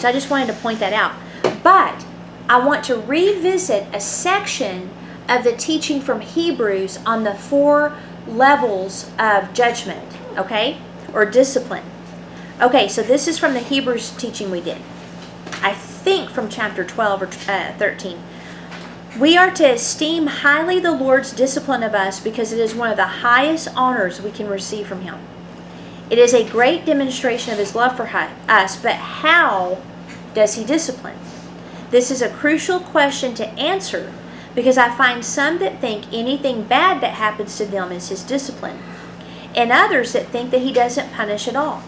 So I just wanted to point that out. But I want to revisit a section of the teaching from Hebrews on the 4 levels of judgment, okay? Or discipline. Okay, so this is from the Hebrews teaching we did. I think from chapter 12 or 13. We are to esteem highly the Lord's discipline of us because it is one of the highest honors we can receive from Him. It is a great demonstration of His love for us, but how does He discipline? This is a crucial question to answer because I find some that think anything bad that happens to them is His discipline, and others that think that He doesn't punish at all.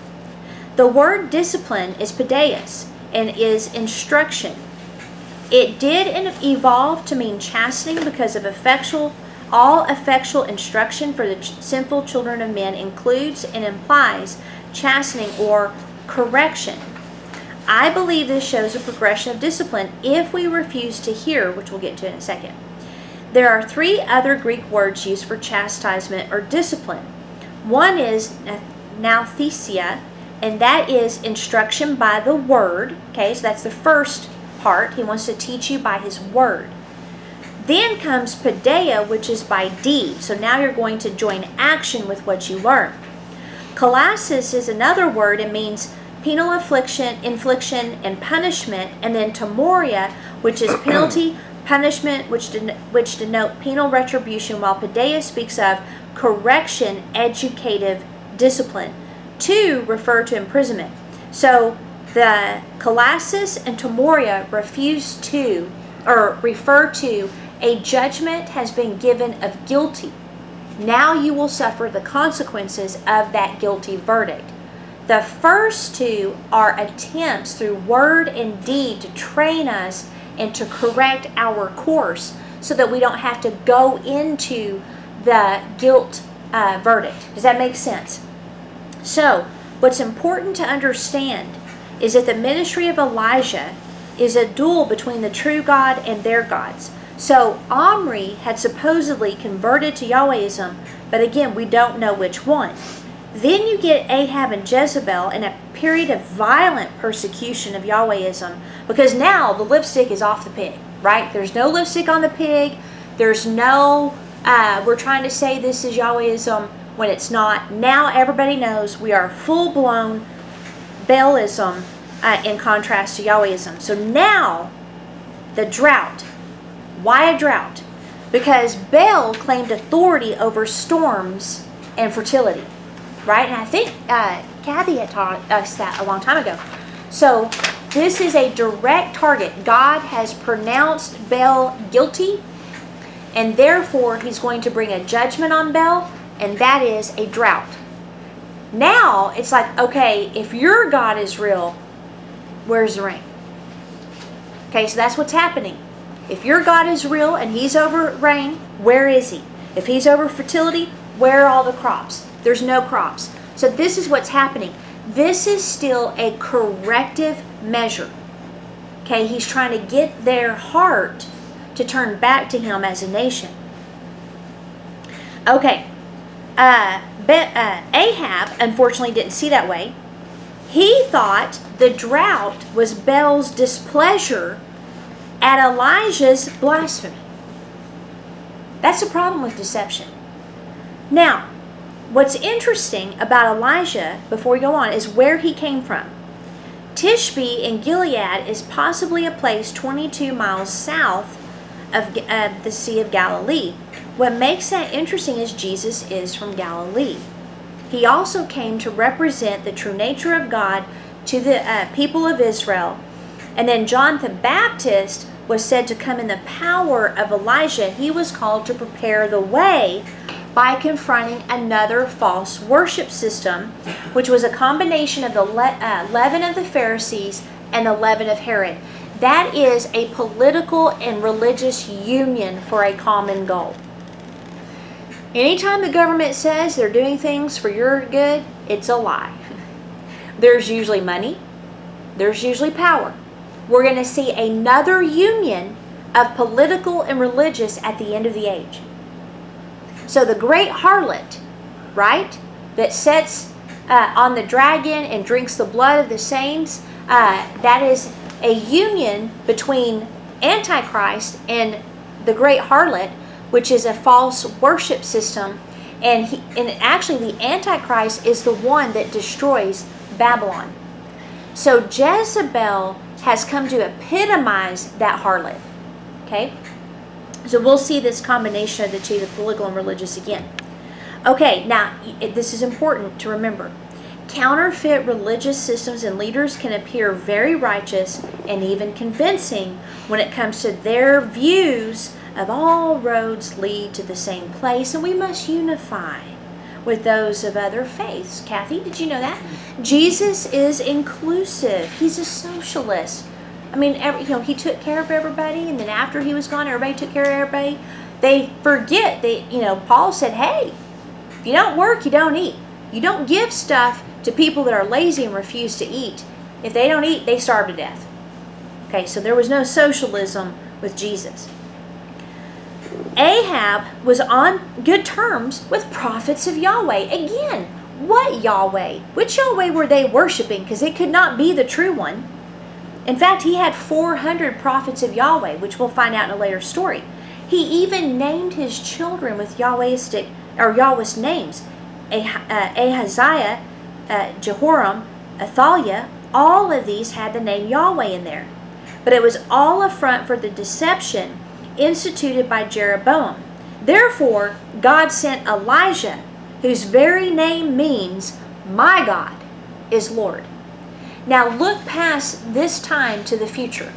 The word discipline is paideia and is instruction. It did evolve to mean chastening because of all effectual instruction for the sinful children of men includes and implies chastening or correction. I believe this shows a progression of discipline if we refuse to hear, which we'll get to in a second. There are 3 other Greek words used for chastisement or discipline. One is nouthesia, and that is instruction by the word. Okay, so that's the first part. He wants to teach you by His word. Then comes paideia, which is by deed. So now you're going to join action with what you learn. Kalasis is another word. It means penal infliction, and punishment. And then timoria, which is penalty, punishment, which denote penal retribution, while paideia speaks of correction, educative discipline. 2 refer to imprisonment. So the kalasis and timoria refer to a judgment has been given of guilty. Now you will suffer the consequences of that guilty verdict. The first 2 are attempts through word and deed to train us and to correct our course so that we don't have to go into the guilt verdict. Does that make sense? So, what's important to understand is that the ministry of Elijah is a duel between the true God and their gods. So, Omri had supposedly converted to Yahwehism, but again, we don't know which one. Then you get Ahab and Jezebel in a period of violent persecution of Yahwehism, because now the lipstick is off the pig, right? There's no lipstick on the pig. There's no, we're trying to say this is Yahwehism when it's not. Now everybody knows we are full-blown Baalism in contrast to Yahwehism. So now, the drought. Why a drought? Because Baal claimed authority over storms and fertility. Right? And I think Kathy had taught us that a long time ago. So this is a direct target. God has pronounced Baal guilty, and therefore He's going to bring a judgment on Baal, and that is a drought. Now it's like, okay, if your God is real, where's the rain? Okay, so that's what's happening. If your God is real and He's over rain, where is He? If He's over fertility, where are all the crops? There's no crops. So this is what's happening. This is still a corrective measure. Okay, He's trying to get their heart to turn back to Him as a nation. Okay, Ahab unfortunately didn't see that way. He thought the drought was Baal's displeasure at Elijah's blasphemy. That's the problem with deception. Now, what's interesting about Elijah, before we go on, is where he came from. Tishbe in Gilead is possibly a place 22 miles south of the Sea of Galilee. What makes that interesting is Jesus is from Galilee. He also came to represent the true nature of God to the people of Israel. And then John the Baptist was said to come in the power of Elijah. He was called to prepare the way by confronting another false worship system, which was a combination of the leaven of the Pharisees and the leaven of Herod. That is a political and religious union for a common goal. Anytime the government says they're doing things for your good, it's a lie. There's usually money. There's usually power. We're going to see another union of political and religious at the end of the age. So the great harlot, right, that sits on the dragon and drinks the blood of the saints, That is a union between Antichrist and the great harlot, which is a false worship system. And actually the Antichrist is the one that destroys Babylon. So Jezebel has come to epitomize that harlot. Okay? So we'll see this combination of the two, the political and religious, again. Okay, now this is important to remember. Counterfeit religious systems and leaders can appear very righteous and even convincing when it comes to their views of all roads lead to the same place, and we must unify with those of other faiths. Kathy, did you know that? Jesus is inclusive. He's a socialist. I mean, he took care of everybody, and then after he was gone, everybody took care of everybody. They forget that, Paul said, hey, if you don't work, you don't eat. You don't give stuff to people that are lazy and refuse to eat. If they don't eat, they starve to death. Okay, so there was no socialism with Jesus. Ahab was on good terms with prophets of Yahweh. Again, what Yahweh? Which Yahweh were they worshiping? Because it could not be the true one. In fact, he had 400 prophets of Yahweh, which we'll find out in a later story. He even named his children with Yahweh's names. Ahaziah, Jehoram, Athaliah, all of these had the name Yahweh in there. But it was all a front for the deception instituted by Jeroboam. Therefore, God sent Elijah, whose very name means, my God is Lord. Now look past this time to the future.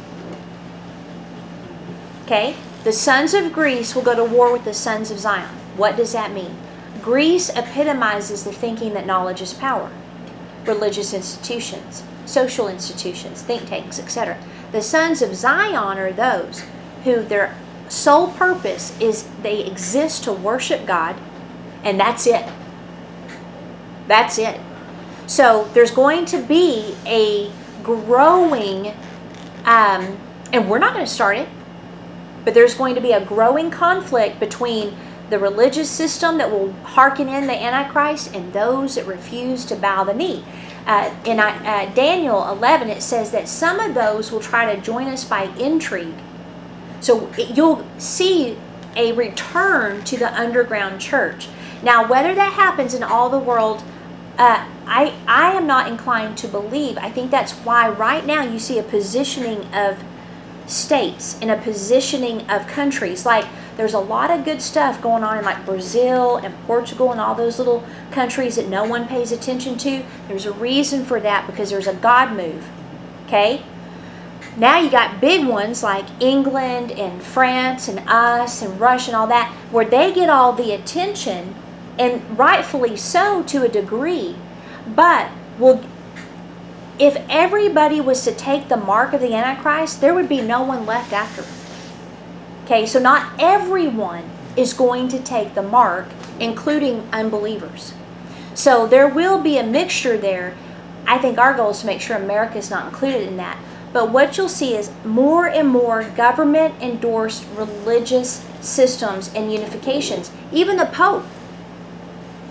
Okay? The sons of Greece will go to war with the sons of Zion. What does that mean? Greece epitomizes the thinking that knowledge is power. Religious institutions, social institutions, think tanks, etc. The sons of Zion are those who their sole purpose is they exist to worship God, and that's it. That's it. So there's going to be a growing, and we're not going to start it, but there's going to be a growing conflict between the religious system that will hearken in the Antichrist and those that refuse to bow the knee. In Daniel 11, it says that some of those will try to join us by intrigue. So you'll see a return to the underground church. Now, whether that happens in all the world, I am not inclined to believe. I think that's why right now you see a positioning of states and a positioning of countries. Like there's a lot of good stuff going on in like Brazil and Portugal and all those little countries that no one pays attention to. There's a reason for that, because there's a God move. Okay? Now you got big ones like England and France and us and Russia and all that, where they get all the attention, and rightfully so to a degree. But if everybody was to take the mark of the Antichrist, there would be no one left after. Okay, so not everyone is going to take the mark, including unbelievers. So there will be a mixture there. I think our goal is to make sure America is not included in that. But what you'll see is more and more government-endorsed religious systems and unifications. Even the Pope,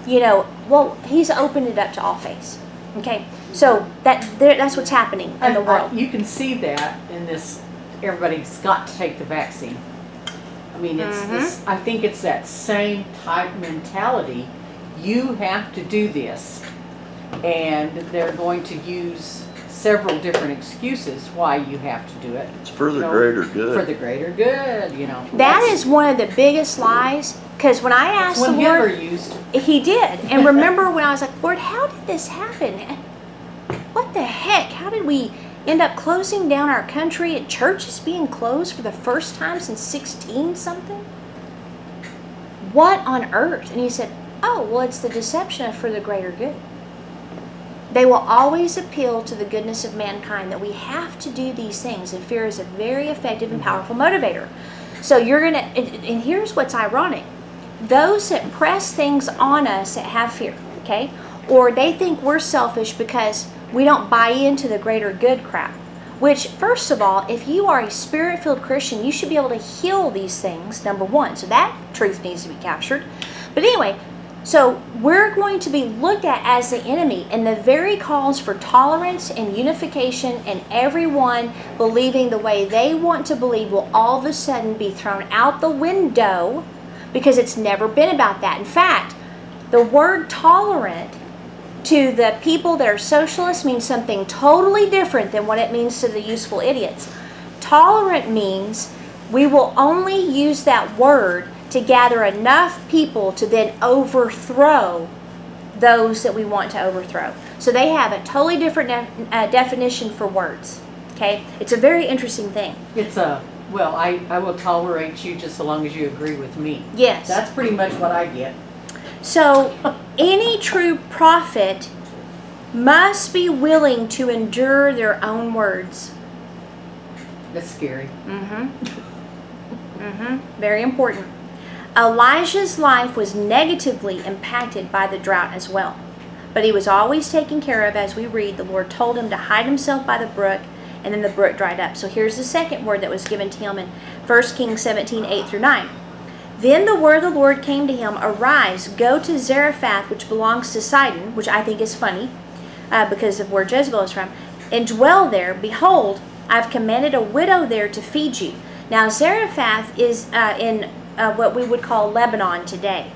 he's opened it up to all faiths. Okay, so that's what's happening in the world. You can see that in this. Everybody's got to take the vaccine. I mean, it's this. I think it's that same type mentality. You have to do this, and they're going to use several different excuses why you have to do it. It's for the greater good. For the greater good, That is one of the biggest lies. Because when I asked the Lord, Hitler used. He did. And remember when I was like, Lord, how did this happen? What the heck? How did we end up closing down our country and churches being closed for the first time since 16-something? What on earth? And he said, it's the deception for the greater good. They will always appeal to the goodness of mankind, that we have to do these things, and fear is a very effective and powerful motivator. So and here's what's ironic. Those that press things on us that have fear, okay, or they think we're selfish because we don't buy into the greater good crap, which, first of all, if you are a spirit-filled Christian, you should be able to heal these things, number one. So that truth needs to be captured. But anyway, So we're going to be looked at as the enemy, and the very calls for tolerance and unification and everyone believing the way they want to believe will all of a sudden be thrown out the window, because it's never been about that. In fact, the word tolerant to the people that are socialists means something totally different than what it means to the useful idiots. Tolerant means we will only use that word to gather enough people to then overthrow those that we want to overthrow. So they have a totally different definition for words. Okay? It's a very interesting thing. It's well, I will tolerate you just so long as you agree with me. Yes. That's pretty much what I get. So any true prophet must be willing to endure their own words. That's scary. Very important. Elijah's life was negatively impacted by the drought as well. But he was always taken care of. As we read, the Lord told him to hide himself by the brook, and then the brook dried up. So here's the second word that was given to him in 1 Kings 17, 8 through 9. Then the word of the Lord came to him, Arise, go to Zarephath, which belongs to Sidon, which I think is funny because of where Jezebel is from, and dwell there. Behold, I've commanded a widow there to feed you. Now Zarephath is in what we would call Lebanon today.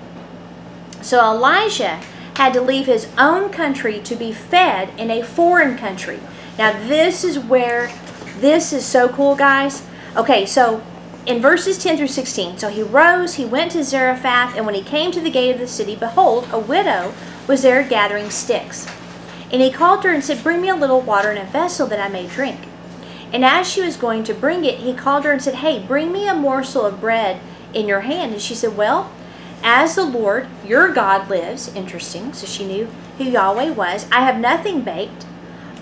So Elijah had to leave his own country to be fed in a foreign country. Now this is so cool, guys. Okay, so in verses 10 through 16, so he rose, he went to Zarephath, and when he came to the gate of the city, behold, a widow was there gathering sticks. And he called her and said, Bring me a little water in a vessel that I may drink. And as she was going to bring it, he called her and said, Hey, bring me a morsel of bread in your hand. And she said, Well, as the Lord, your God lives, interesting, so she knew who Yahweh was, I have nothing baked,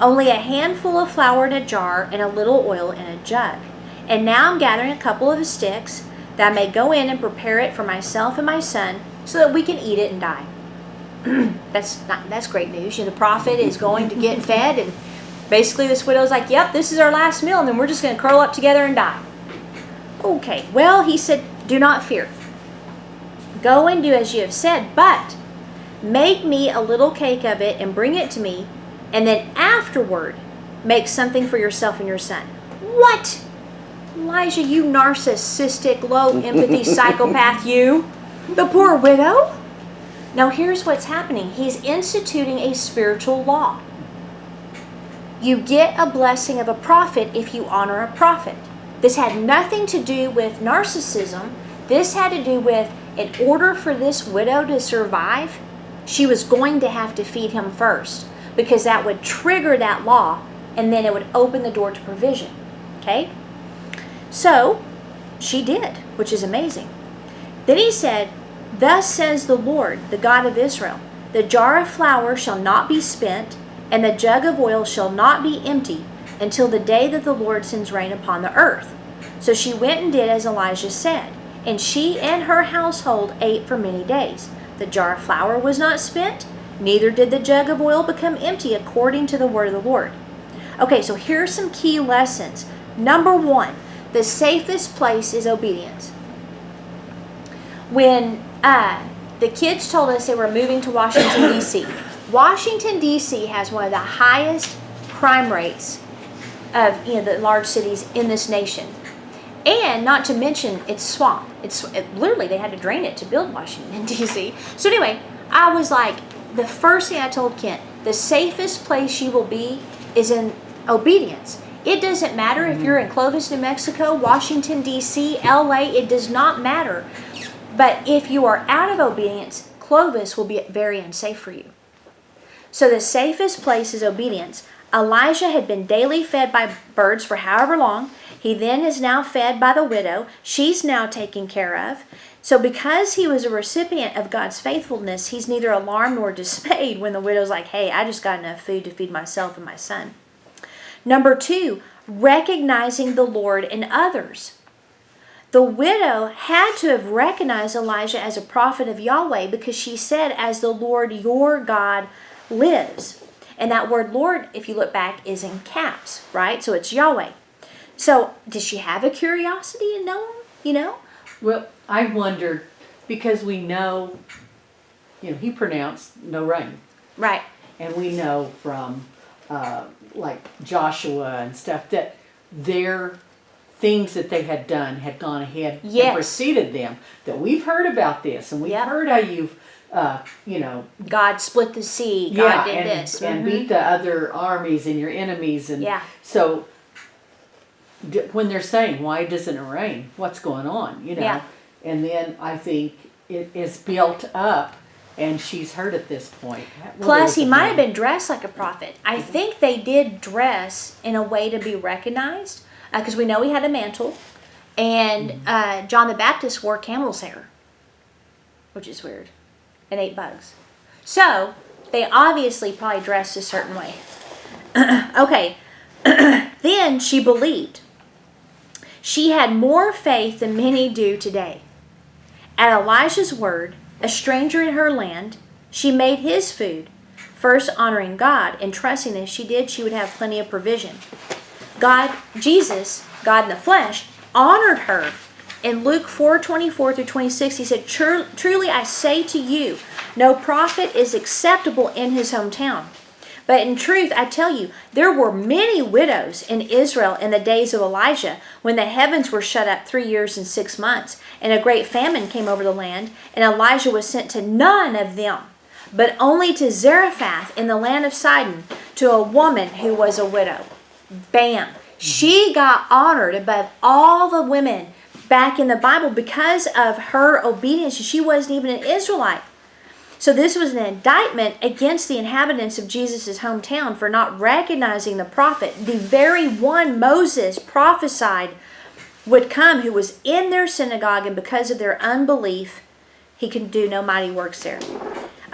only a handful of flour in a jar and a little oil in a jug. And now I'm gathering a couple of sticks that I may go in and prepare it for myself and my son so that we can eat it and die. That's great news. The prophet is going to get fed, and basically this widow's like, Yep, this is our last meal, and then we're just going to curl up together and die. Okay, well, he said, Do not fear. Go and do as you have said, but make me a little cake of it and bring it to me, and then afterward make something for yourself and your son. What? Elijah, you narcissistic, low empathy psychopath, you. The poor widow? Now here's what's happening. He's instituting a spiritual law. You get a blessing of a prophet if you honor a prophet. This had nothing to do with narcissism. This had to do with, in order for this widow to survive, she was going to have to feed him first, because that would trigger that law, and then it would open the door to provision. Okay? So, she did, which is amazing. Then he said, Thus says the Lord, the God of Israel, the jar of flour shall not be spent, and the jug of oil shall not be empty, until the day that the Lord sends rain upon the earth. So she went and did as Elijah said, and she and her household ate for many days. The jar of flour was not spent, neither did the jug of oil become empty, according to the word of the Lord. Okay, so here are some key lessons. Number one, the safest place is obedience. When the kids told us they were moving to Washington, D.C., Washington, D.C. has one of the highest crime rates of the large cities in this nation. And not to mention, it's swamp. Literally, they had to drain it to build Washington, D.C. So anyway, I was like, the first thing I told Kent, the safest place you will be is in obedience. It doesn't matter if you're in Clovis, New Mexico, Washington, D.C., L.A., it does not matter. But if you are out of obedience, Clovis will be very unsafe for you. So the safest place is obedience. Elijah had been daily fed by birds for however long. He then is now fed by the widow. She's now taken care of. So because he was a recipient of God's faithfulness, he's neither alarmed nor dismayed when the widow's like, Hey, I just got enough food to feed myself and my son. Number two, recognizing the Lord in others. The widow had to have recognized Elijah as a prophet of Yahweh, because she said, As the Lord your God lives. And that word Lord, if you look back, is in caps, right? So it's Yahweh. So did she have a curiosity in knowing, Well, I wondered, because we know he pronounced no rain. Right. And we know from like Joshua and stuff that their things that they had done had gone ahead Yes. and preceded them. That we've heard about this, and we've Yep. heard how you've, God split the sea. God yeah, did and, this. and Mhm. beat the other armies and your enemies. And Yeah. so when they're saying, why doesn't it rain? What's going on? Yeah. And then I think it is built up, and she's heard at this point. Plus, he might have been dressed like a prophet. I think they did dress in a way to be recognized, because we know he had a mantle, and John the Baptist wore camel's hair, which is weird, and ate bugs. So, they obviously probably dressed a certain way. Okay, then she believed. She had more faith than many do today. At Elijah's word, a stranger in her land, she made his food, first honoring God and trusting that if she did, she would have plenty of provision. God, Jesus, God in the flesh, honored her. In Luke 4:24-26, he said, Truly I say to you, no prophet is acceptable in his hometown. But in truth, I tell you, there were many widows in Israel in the days of Elijah, when the heavens were shut up 3 years and 6 months, and a great famine came over the land, and Elijah was sent to none of them, but only to Zarephath in the land of Sidon, to a woman who was a widow. Bam! She got honored above all the women back in the Bible because of her obedience. She wasn't even an Israelite. So this was an indictment against the inhabitants of Jesus' hometown for not recognizing the prophet, the very one Moses prophesied would come, who was in their synagogue, and because of their unbelief, he could do no mighty works there.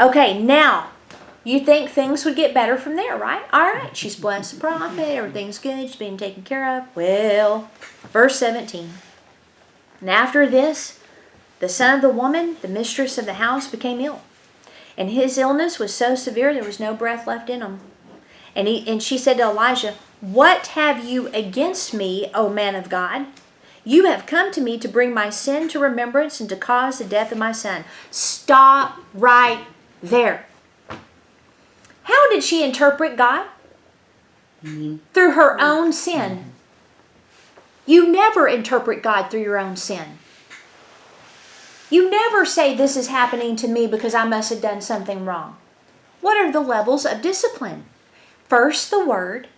Okay, now, you think things would get better from there, right? All right, she's blessed the prophet, everything's good, she's being taken care of. Well, verse 17. And after this, the son of the woman, the mistress of the house, became ill. And his illness was so severe there was no breath left in him. And she said to Elijah, What have you against me, O man of God? You have come to me to bring my sin to remembrance and to cause the death of my son. Stop right there. How did she interpret God? Through her own sin. You never interpret God through your own sin. You never say, this is happening to me because I must have done something wrong. What are the levels of discipline? First the word,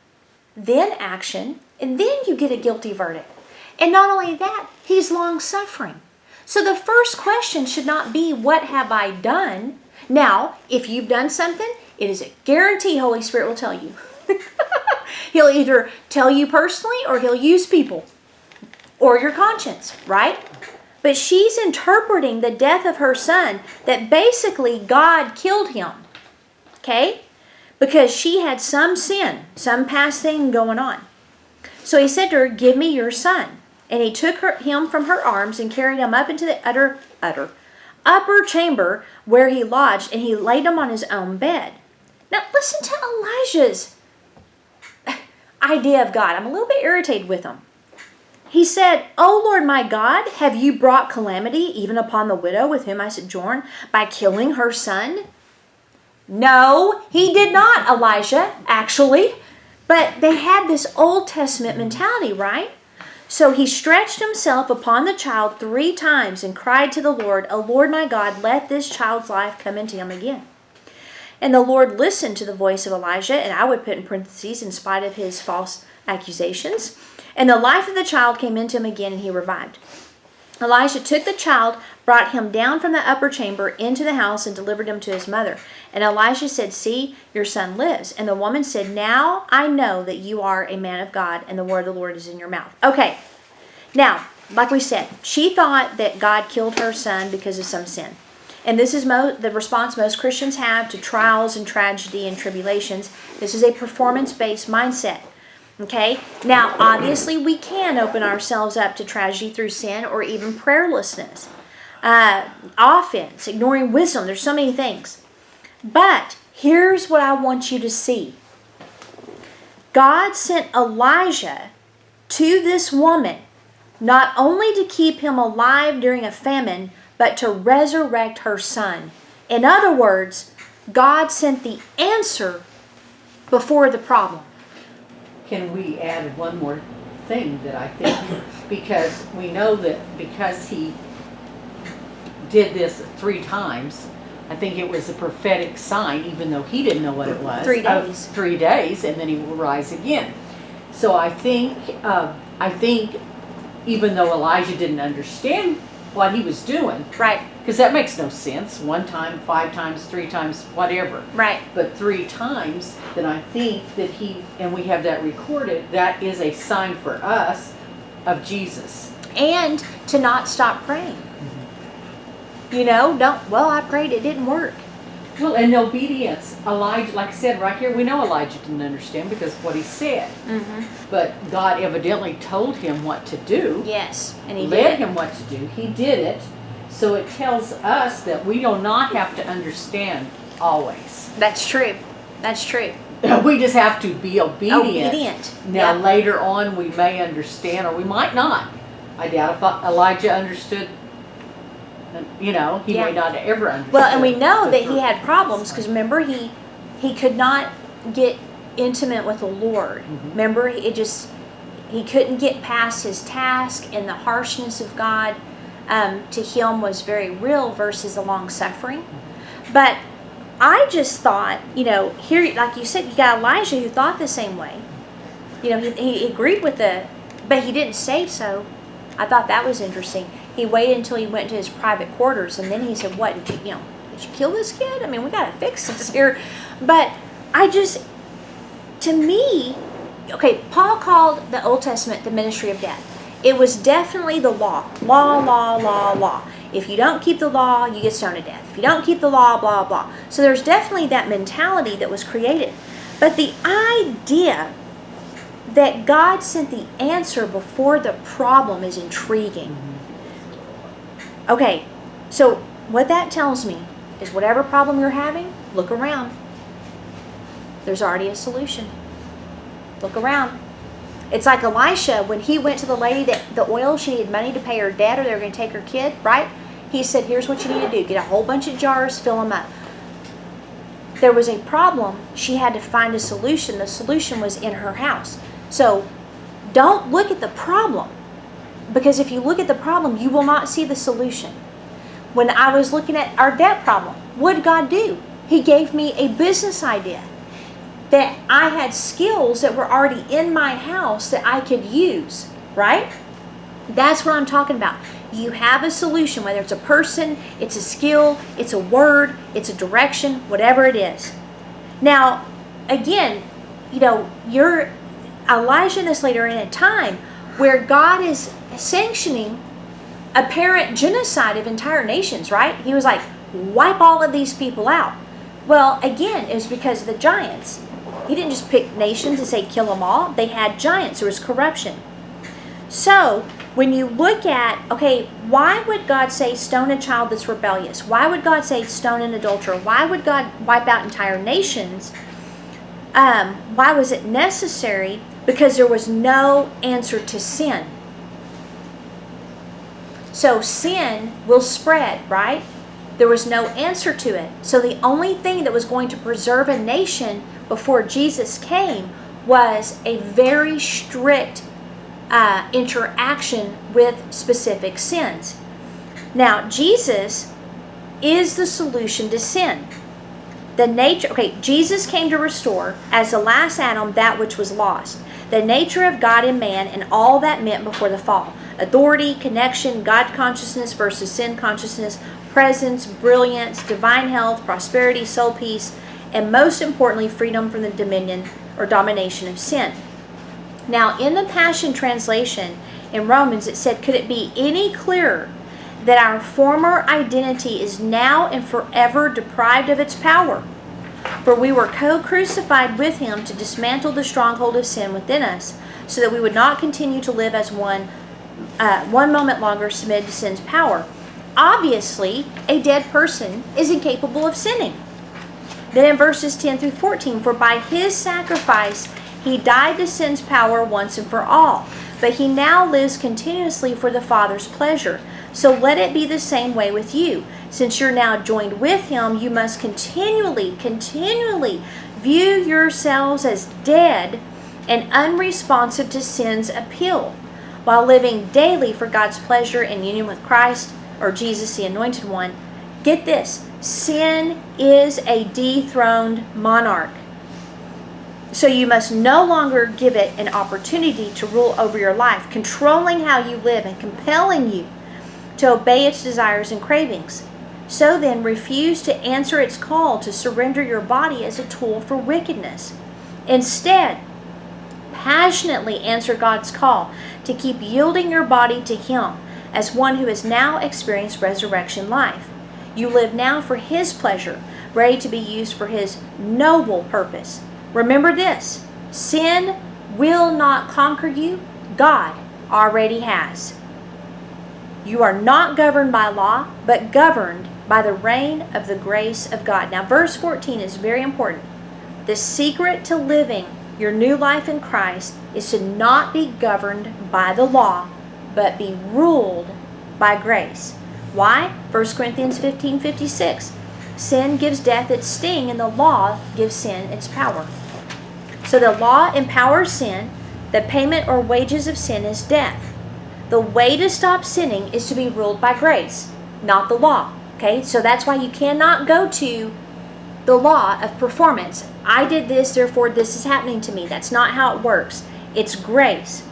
then action, and then you get a guilty verdict. And not only that, he's long-suffering. So the first question should not be, what have I done? Now, if you've done something, it is a guarantee Holy Spirit will tell you. He'll either tell you personally, or he'll use people, or your conscience, right? But she's interpreting the death of her son that basically God killed him. Okay? Because she had some sin, some past thing going on. So he said to her, Give me your son. And he took him from her arms and carried him up into the upper chamber where he lodged, and he laid him on his own bed. Now listen to Elijah's idea of God. I'm a little bit irritated with him. He said, O Lord my God, have you brought calamity even upon the widow with whom I sojourn by killing her son? No, he did not, Elijah, actually. But they had this Old Testament mentality, right? So he stretched himself upon the child 3 times and cried to the Lord, O Lord my God, let this child's life come into him again. And the Lord listened to the voice of Elijah, and I would put in parentheses, in spite of his false accusations. And the life of the child came into him again, and he revived. Elijah took the child, brought him down from the upper chamber into the house, and delivered him to his mother. And Elijah said, See, your son lives. And the woman said, Now I know that you are a man of God, and the word of the Lord is in your mouth. Okay, now, like we said, she thought that God killed her son because of some sin. And this is the response most Christians have to trials and tragedy and tribulations. This is a performance-based mindset. Okay? Now, obviously, we can open ourselves up to tragedy through sin or even prayerlessness. Offense, ignoring wisdom. There's so many things. But here's what I want you to see. God sent Elijah to this woman not only to keep him alive during a famine, but to resurrect her son In other words, God sent the answer before the problem. Can we add one more thing that I think, because we know that because he did this 3 times, I think it was a prophetic sign, even though he didn't know what it was. 3 days. 3 days, and then he will rise again. So I think even though Elijah didn't understand what he was doing, Right. because that makes no sense. 1 time, 5 times, 3 times, whatever. Right. But 3 times, then I think that and we have that recorded, that is a sign for us of Jesus. And to not stop praying. You know, I prayed, it didn't work. Well, in obedience, Elijah, like I said right here, we know Elijah didn't understand because of what he said. But God evidently told him what to do. Yes, and he led did. him what to do. He did it. So it tells us that we do not have to understand always. That's true. That's true. We just have to be obedient. Obedient. Now Yep. later on we may understand, or we might not. I doubt if Elijah understood. You know, he may not have ever understood. Well, and we know that he had problems because remember he could not get intimate with the Lord. Remember, he couldn't get past his task, and the harshness of God to him was very real versus the long suffering. But I just thought, you know, here, like you said, you got Elijah who thought the same way. You know, he agreed with but he didn't say so. I thought that was interesting. He waited until he went to his private quarters, and then he said, "What did you kill this kid? I mean, we got to fix this here." But to me, okay, Paul called the Old Testament the ministry of death. It was definitely the law. If you don't keep the law, you get stoned to death. If you don't keep the law, blah, blah. So there's definitely that mentality that was created. But the idea that God sent the answer before the problem is intriguing. Okay, so what that tells me is whatever problem you're having, look around. There's already a solution. Look around. It's like Elisha, when he went to the lady that the oil, she needed money to pay her debt or they were going to take her kid, right? He said, here's what you need to do. Get a whole bunch of jars, fill them up. There was a problem. She had to find a solution. The solution was in her house. So don't look at the problem, because if you look at the problem, you will not see the solution. When I was looking at our debt problem, what did God do? He gave me a business idea. That I had skills that were already in my house that I could use, right? That's what I'm talking about. You have a solution, whether it's a person, it's a skill, it's a word, it's a direction, whatever it is. Now, again, you know, Elijah and this lady are in a time where God is sanctioning apparent genocide of entire nations, right? He was like, wipe all of these people out. Well, again, it was because of the giants. He didn't just pick nations and say kill them all. They had giants. There was corruption. So when you look at, okay, why would God say stone a child that's rebellious? Why would God say stone an adulterer? Why would God wipe out entire nations? Why was it necessary? Because there was no answer to sin. So sin will spread, right? There was no answer to it. So the only thing that was going to preserve a nation before Jesus came was a very strict interaction with specific sins. Now, Jesus is the solution to sin. Jesus came to restore, as the last Adam, that which was lost. The nature of God in man and all that meant before the fall. Authority, connection, God consciousness versus sin consciousness, presence, brilliance, divine health, prosperity, soul peace, and most importantly, freedom from the dominion or domination of sin. Now, in the Passion Translation in Romans, it said, could it be any clearer that our former identity is now and forever deprived of its power? For we were co-crucified with him to dismantle the stronghold of sin within us, so that we would not continue to live as one moment longer submitted to sin's power. Obviously, a dead person is incapable of sinning. Then in verses 10 through 14, for by his sacrifice he died to sin's power once and for all, but he now lives continuously for the Father's pleasure. So let it be the same way with you. Since you're now joined with him, you must continually view yourselves as dead and unresponsive to sin's appeal, while living daily for God's pleasure in union with Christ, or Jesus, the Anointed One. Get this, sin is a dethroned monarch. So you must no longer give it an opportunity to rule over your life, controlling how you live and compelling you to obey its desires and cravings. So then, refuse to answer its call to surrender your body as a tool for wickedness. Instead, passionately answer God's call to keep yielding your body to Him as one who has now experienced resurrection life. You live now for His pleasure, ready to be used for His noble purpose. Remember this, sin will not conquer you. God already has. You are not governed by law, but governed by the reign of the grace of God. Now, verse 14 is very important. The secret to living your new life in Christ is to not be governed by the law, but be ruled by grace. Why? 1 Corinthians 15:56. Sin gives death its sting, and the law gives sin its power. So the law empowers sin. The payment or wages of sin is death. The way to stop sinning is to be ruled by grace, not the law. Okay, so that's why you cannot go to the law of performance. I did this, therefore this is happening to me. That's not how it works. It's grace.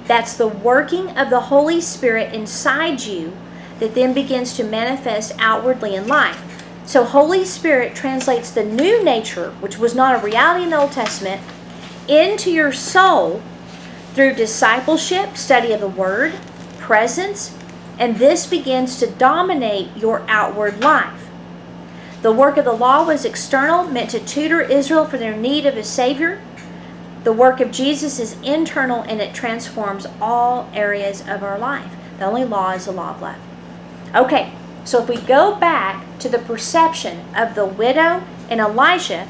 That's the working of the Holy Spirit inside you that then begins to manifest outwardly in life. So Holy Spirit translates the new nature, which was not a reality in the Old Testament, into your soul through discipleship, study of the Word, presence, and this begins to dominate your outward life. The work of the law was external, meant to tutor Israel for their need of a Savior. The work of Jesus is internal, and it transforms all areas of our life. The only law is the law of love. Okay, so if we go back to the perception of the widow and Elijah,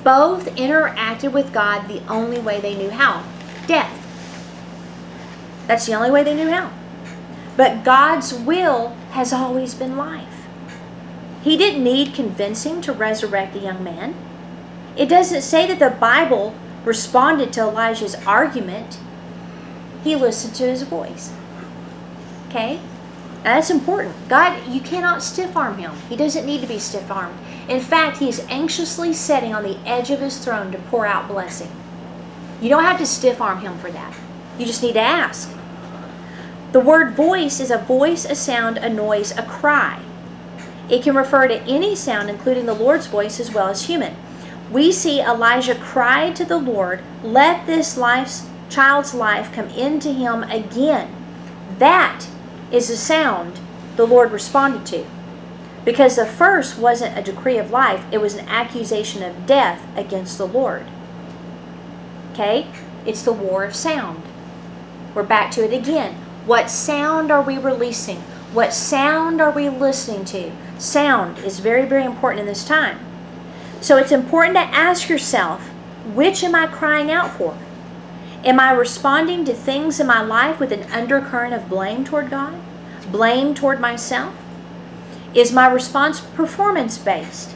both interacted with God the only way they knew how. Death. That's the only way they knew how. But God's will has always been life. He didn't need convincing to resurrect the young man. It doesn't say that the Bible responded to Elijah's argument. He listened to his voice. Okay? Now that's important. God, you cannot stiff-arm him. He doesn't need to be stiff-armed. In fact, he is anxiously sitting on the edge of his throne to pour out blessing. You don't have to stiff-arm him for that. You just need to ask. The word voice is a voice, a sound, a noise, a cry. It can refer to any sound, including the Lord's voice as well as human. We see Elijah cried to the Lord, let this child's life come into him again. That is the sound the Lord responded to. Because the first wasn't a decree of life, it was an accusation of death against the Lord. Okay? It's the war of sound. We're back to it again. What sound are we releasing? What sound are we listening to? Sound is very, very important in this time. So it's important to ask yourself, which am I crying out for? Am I responding to things in my life with an undercurrent of blame toward God? Blame toward myself? Is my response performance-based?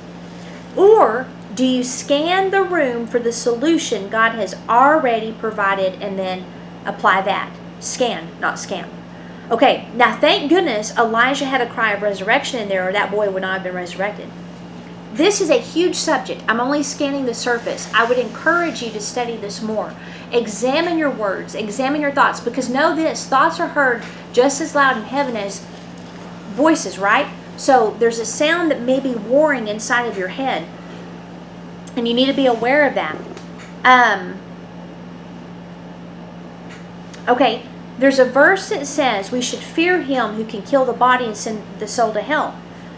Or do you scan the room for the solution God has already provided and then apply that? Scan, not scam. Okay, now thank goodness Elijah had a cry of resurrection in there, or that boy would not have been resurrected. This is a huge subject. I'm only scanning the surface. I would encourage you to study this more. Examine your words, examine your thoughts, because know this, thoughts are heard just as loud in heaven as voices, right? So there's a sound that may be warring inside of your head, and you need to be aware of that. Okay, there's a verse that says we should fear him who can kill the body and send the soul to hell.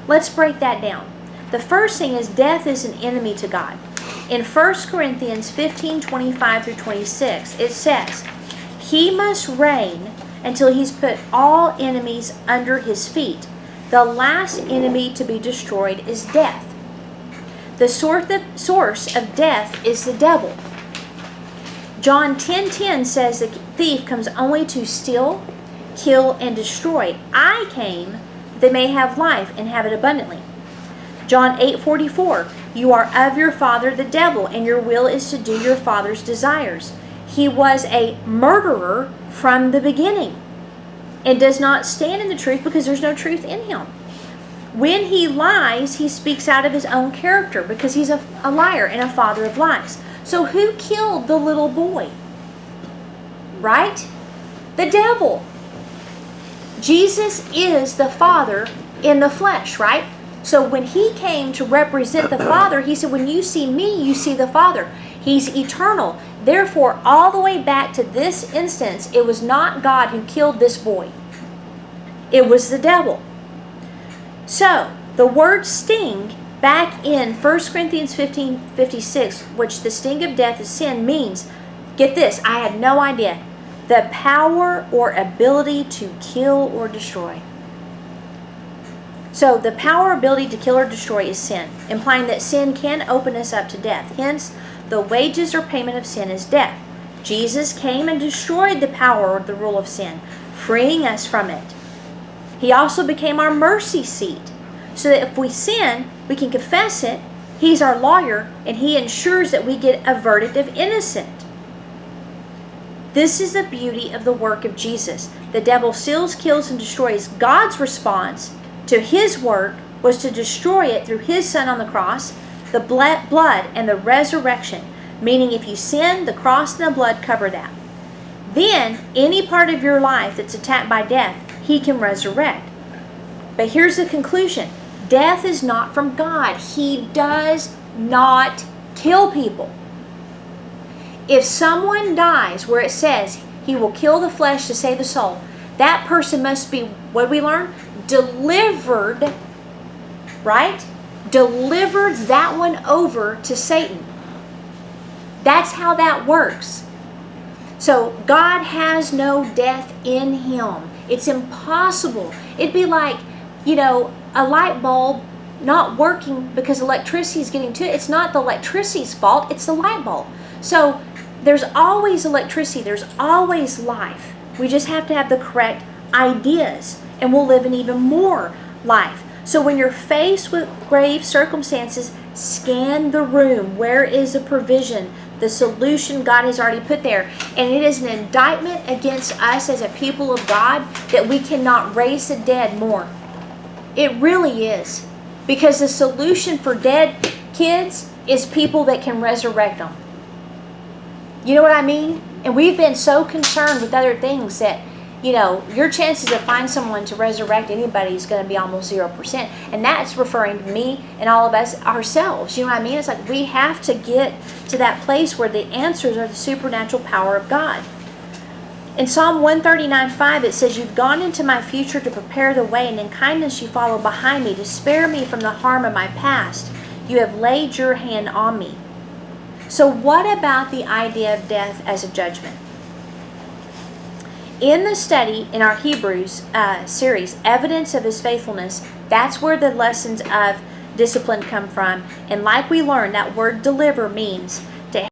Let's break that down. The first thing is death is an enemy to God. In 1 Corinthians 15:25-26, it says, he must reign until he's put all enemies under his feet. The last enemy to be destroyed is death. The source of death is the devil. John 10:10 says the thief comes only to steal, kill, and destroy. I came they may have life and have it abundantly. John 8:44, you are of your father the devil, and your will is to do your father's desires. He was a murderer from the beginning and does not stand in the truth because there's no truth in him. When he lies, he speaks out of his own character because he's a liar and a father of lies. So who killed the little boy? Right? The devil. Jesus is the Father in the flesh, right? So when he came to represent the Father, he said, when you see me, you see the Father. He's eternal. Therefore, all the way back to this instance, it was not God who killed this boy. It was the devil. So, the word sting, back in 1 Corinthians 15:56, which the sting of death is sin, means, get this, I had no idea, the power or ability to kill or destroy. So the power or ability to kill or destroy is sin, implying that sin can open us up to death. Hence, the wages or payment of sin is death. Jesus came and destroyed the power or the rule of sin, freeing us from it. He also became our mercy seat, so that if we sin, we can confess it. He's our lawyer, and he ensures that we get a verdict of innocent. This is the beauty of the work of Jesus. The devil steals, kills, and destroys. God's response to his work was to destroy it through his son on the cross, the blood, and the resurrection. Meaning if you sin, the cross and the blood cover that. Then, any part of your life that's attacked by death, he can resurrect. But here's the conclusion. Death is not from God. He does not kill people. If someone dies where it says he will kill the flesh to save the soul, that person must be, what did we learn? Delivered, right? Delivered that one over to Satan. That's how that works. So God has no death in him. It's impossible. It'd be like, a light bulb not working because electricity is getting to it. It's not the electricity's fault, it's the light bulb. So there's always electricity, there's always life. We just have to have the correct ideas, and we'll live in even more life. So when you're faced with grave circumstances, scan the room. Where is the provision, the solution God has already put there? And it is an indictment against us as a people of God that we cannot raise the dead more. It really is. Because the solution for dead kids is people that can resurrect them. You know what I mean? And we've been so concerned with other things that, your chances of finding someone to resurrect anybody is going to be almost 0%. And that's referring to me and all of us ourselves. You know what I mean? It's like we have to get to that place where the answers are the supernatural power of God. In Psalm 139:5, it says, you've gone into my future to prepare the way, and in kindness you follow behind me to spare me from the harm of my past. You have laid your hand on me. So what about the idea of death as a judgment? In the study in our Hebrews series, Evidence of His Faithfulness, that's where the lessons of discipline come from. And like we learned, that word deliver means